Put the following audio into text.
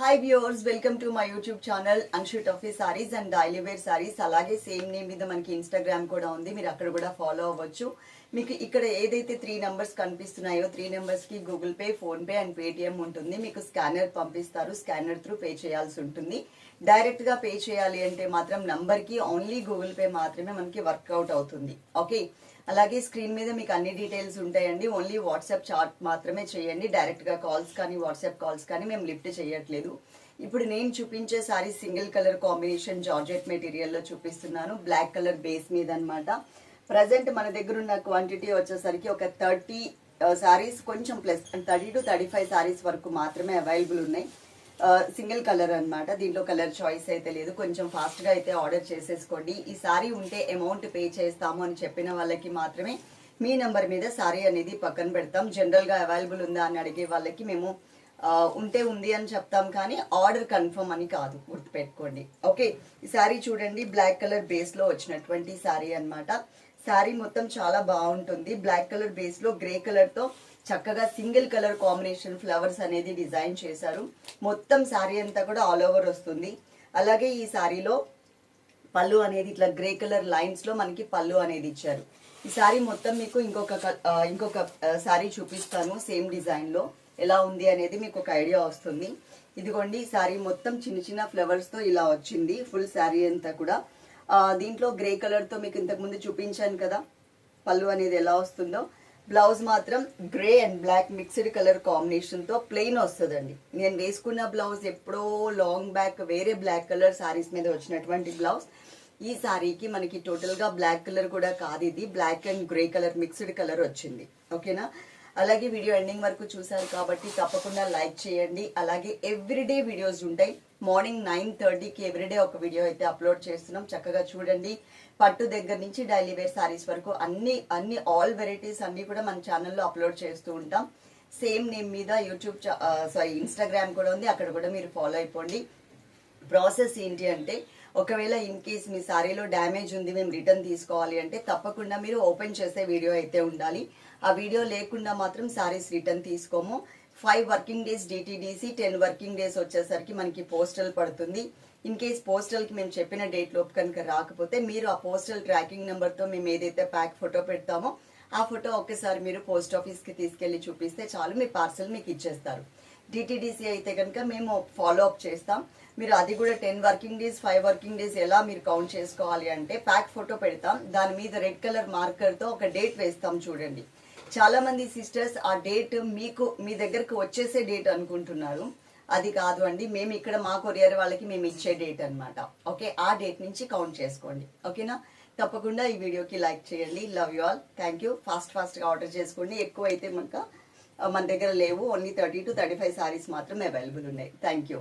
Hi viewers, welcome to my YouTube channel Anshu టఫీ saris and daily wear saris. అలాగే same name మీద మనకి ఇన్స్టాగ్రామ్ కూడా ఉంది, మీరు అక్కడ కూడా ఫాలో అవ్వచ్చు. మీకు ఇక్కడ ఏదైతే 3 నెంబర్స్ కనిపిస్తున్నాయో 3 నెంబర్స్ కి Google pay, phone pay and Paytm ఉంటుంది. మీకు స్కానర్ పంపిస్తారు, స్కానర్ త్రూ పే చేయాల్సి ఉంటుంది. డైరెక్ట్ గా పే చేయాలి అంటే మాత్రం నంబర్ కి ఓన్లీ గూగుల్ పే మాత్రమే మనకి వర్కౌట్ అవుతుంది. ఓకే, అలాగే స్క్రీన్ మీద మీకు అన్ని డీటెయిల్స్ ఉంటాయండి. ఓన్లీ వాట్సాప్ చాట్ మాత్రమే చేయండి. డైరెక్ట్ గా కాల్స్ కానీ వాట్సాప్ కాల్స్ కానీ మేము లిఫ్ట్ చేయట్లేదు. ఇప్పుడు నేను చూపించే sorry single colour combination georgette material లో చూపిస్తున్నాను. బ్లాక్ కలర్ బేస్ మీద అన్నమాట. ప్రజెంట్ మన దగ్గర ఉన్న క్వాంటిటీ వచ్చేసరికి ఒక 30 సారీస్, కొంచెం ప్లస్ 30 to 35 సారీస్ వరకు మాత్రమే అవైలబుల్ ఉన్నాయి. సింగిల్ కలర్ అన్నమాట. దీంట్లో కలర్ చాయిస్ అయితే లేదు. కొంచెం ఫాస్ట్ గా అయితే ఆర్డర్ చేసేసుకోండి. ఈ సారీ ఉంటే అమౌంట్ పే చేస్తాము అని చెప్పిన వాళ్ళకి మాత్రమే మీ నంబర్ మీద సారీ అనేది పక్కన పెడతాం. జనరల్ గా అవైలబుల్ ఉందా అని అడిగే వాళ్ళకి మేము ఉంటే ఉంది అని చెప్తాం, కానీ ఆర్డర్ కన్ఫర్మ్ అని కాదు, గుర్తుపెట్టుకోండి. ఓకే, ఈ సారీ చూడండి, బ్లాక్ కలర్ బేస్ లో వచ్చినటువంటి సారీ అన్నమాట. సారీ మొత్తం చాలా బాగుంటుంది. బ్లాక్ కలర్ బేస్ లో గ్రే కలర్ తో చక్కగా సింగిల్ కలర్ కాంబినేషన్ ఫ్లవర్స్ అనేది డిజైన్ చేశారు. మొత్తం సారీ అంతా కూడా ఆల్ ఓవర్ వస్తుంది. అలాగే ఈ సారీలో పళ్ళు అనేది ఇట్లా గ్రే కలర్ లైన్స్ లో మనకి పళ్ళు అనేది ఇచ్చారు. ఈ సారీ మొత్తం మీకు ఇంకొక సారీ చూపిస్తాను సేమ్ డిజైన్ లో ఎలా ఉంది అనేది మీకు ఒక ఐడియా వస్తుంది. ఇదిగోండి, ఈ సారీ మొత్తం చిన్న చిన్న ఫ్లవర్స్ తో ఇలా వచ్చింది. ఫుల్ సారీ అంతా కూడా దీంట్లో గ్రే కలర్ తో మీకు ఇంతకు ముందు చూపించాను కదా పళ్ళు అనేది ఎలా వస్తుందో. బ్లౌజ్ మాత్రం grey and black mixed colour combination తో ప్లెయిన్ వస్తుందండి. నేను వేసుకున్న బ్లౌజ్ ఎప్పుడో లాంగ్ బ్యాక్ వేరే బ్లాక్ కలర్ సారీస్ మీద వచ్చినటువంటి బ్లౌజ్. ఈ సారీకి మనకి టోటల్ గా బ్లాక్ కలర్ కూడా కాదు, ఇది black and grey colour mixed colour వచ్చింది. ఓకేనా? అలాగే వీడియో ఎండింగ్ వరకు చూసారు కాబట్టి తప్పకుండా లైక్ చేయండి. అలాగే ఎవ్రీడే వీడియోస్ ఉంటాయి. మార్నింగ్ 9:30కి ఎవ్రీడే ఒక వీడియో అయితే అప్లోడ్ చేస్తున్నాం. చక్కగా చూడండి. పట్టు దగ్గర నుంచి డైలీ వేర్ సారీస్ వరకు అన్ని ఆల్ వెరైటీస్ అన్ని కూడా మన ఛానల్లో అప్లోడ్ చేస్తూ ఉంటాం. సేమ్ నేమ్ మీద యూట్యూబ్ ఇన్స్టాగ్రామ్ కూడా ఉంది, అక్కడ కూడా మీరు ఫాలో అయిపోండి. ప్రాసెస్ ఏంటి అంటే, ఒకవేళ ఇన్ కేస్ మీ సారీలో డ్యామేజ్ ఉంది, మేము రిటర్న్ తీసుకోవాలి అంటే తప్పకుండా మీరు ఓపెన్ చేసే వీడియో అయితే ఉండాలి. ఆ వీడియో లేకుండా మాత్రం సారీస్ రిటర్న్ తీసుకోము. 5 working days DTDC, 10 working days వచ్చేసరికి మనకి పోస్టల్ పడుతుంది. ఇన్ కేస్ పోస్టల్ కి మేము చెప్పిన డేట్ లోపు కనుక రాకపోతే మీరు ఆ పోస్టల్ ట్రాకింగ్ నెంబర్ తో మేము ఏదైతే ప్యాక్ ఫోటో పెడతామో ఆ ఫోటో ఒక్కసారి మీరు పోస్ట్ ఆఫీస్ కి తీసుకెళ్లి చూపిస్తే చాలు, మీ పార్సల్ మీకు ఇచ్చేస్తారు. డిటిడిసి అయితే కనుక మేము ఫాలో అప్ చేస్తాం. మీరు అది కూడా 10 వర్కింగ్ డేస్ 5 వర్కింగ్ డేస్ ఎలా మీరు కౌంట్ చేసుకోవాలి అంటే, ప్యాక్ ఫోటో పెడతాం, దాని మీద రెడ్ కలర్ మార్కర్ తో ఒక డేట్ వేస్తాం. చూడండి, చాలా మంది సిస్టర్స్ ఆ డేట్ మీకు మీ దగ్గరకు వచ్చేసే డేట్ అనుకుంటున్నారు. అది కాదు అండి, మేము ఇక్కడ మా కొరియర్ వాళ్ళకి మేము ఇచ్చే డేట్ అన్నమాట. ఓకే, ఆ డేట్ నుంచి కౌంట్ చేసుకోండి. ఓకేనా? తప్పకుండా ఈ వీడియోకి లైక్ చేయండి. Love you all. Thank you. Fast గా ఆర్డర్ చేసుకోండి. ఎక్కువ అయితే మన దగ్గర లేవు. ఓన్లీ 30 to 35 సారీస్ మాత్రమే అవైలబుల్ ఉన్నాయి. Thank you.